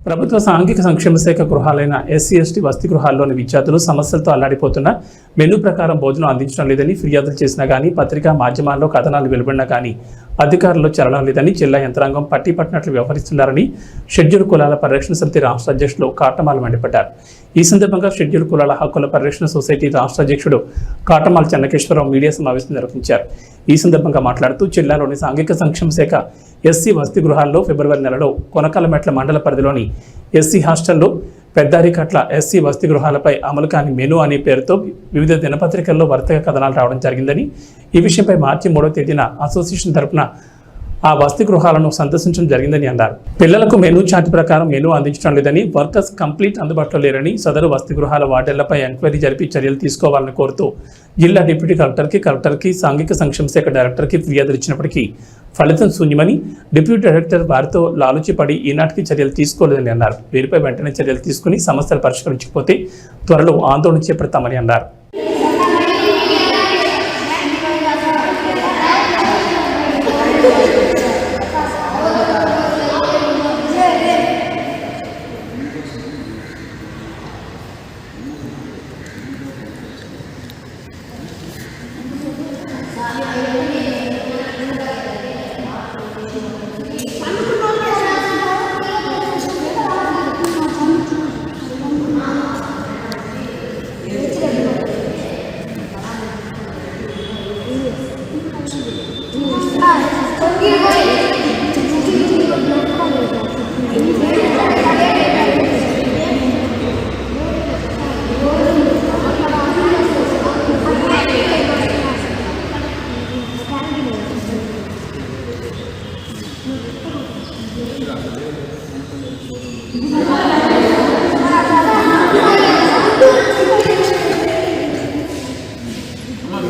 ప్రభుత్వ సాంఘిక సంక్షేమ శాఖ గృహాలైన ఎస్సీ ఎస్టీ వసతి గృహాల్లోని విద్యార్థులు సమస్యలతో అల్లాడిపోతున్నా మెనూ ప్రకారం భోజనం అందించడం లేదని ఫిర్యాదులు చేసినా కానీ పత్రికా మాధ్యమాల్లో కథనాలు వెలువడినా కానీ అధికారులు చలనం లేదని జిల్లా యంత్రాంగం పట్టిపట్టినట్లు వ్యవహరిస్తున్నారని షెడ్యూల్ కులాల పరిరక్షణ సమితి రాష్ట్ర అధ్యక్షులు కాటమాల మండిపడ్డారు. ఈ సందర్భంగా షెడ్యూల్ కులాల హక్కుల పరిరక్షణ సొసైటీ రాష్ట్ర అధ్యక్షుడు కాటమాల చెన్నకేశ్వరరావు మీడియా సమావేశం నిర్వహించారు. ఈ సందర్భంగా మాట్లాడుతూ జిల్లాలోని సాంఘిక సంక్షేమ శాఖ ఎస్సీ వసతి గృహాల్లో ఫిబ్రవరి నెలలో కొనకలమెట్ల మండల పరిధిలోని ఎస్సీ హాస్టల్లో పెద్దారికట్ల ఎస్సీ వసతి గృహాలపై అమలు కాని మెనూ అనే పేరుతో వివిధ దినపత్రికల్లో వరుసగా కథనాలు రావడం జరిగిందని, ఈ విషయంపై మార్చి 3వ తేదీన అసోసియేషన్ తరపున ఆ వసతి గృహాలను సందర్శించడం జరిగిందని అన్నారు. పిల్లలకు మెనూ చార్ట్ ప్రకారం మెనూ అందించడం లేదని, వర్కర్స్ కంప్లీట్ అందుబాటులో లేరని, సదరు వసతి గృహాల వార్డర్లపై ఎంక్వైరీ జరిపి చర్యలు తీసుకోవాలని కోరుతూ జిల్లా డిప్యూటీ కలెక్టర్కి సాంఘిక సంక్షేమ శాఖ డైరెక్టర్కి ఫిర్యాదులు ఇచ్చినప్పటికీ ఫలితం శూన్యమని, డిప్యూటీ డైరెక్టర్ వారితో లాలుచిపడి ఈనాటికి చర్యలు తీసుకోలేదని అన్నారు. వీరిపై వెంటనే చర్యలు తీసుకుని సమస్యలు పరిష్కరించకపోతే త్వరలో ఆందోళన చేపడతామని అన్నారు.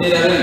Mira,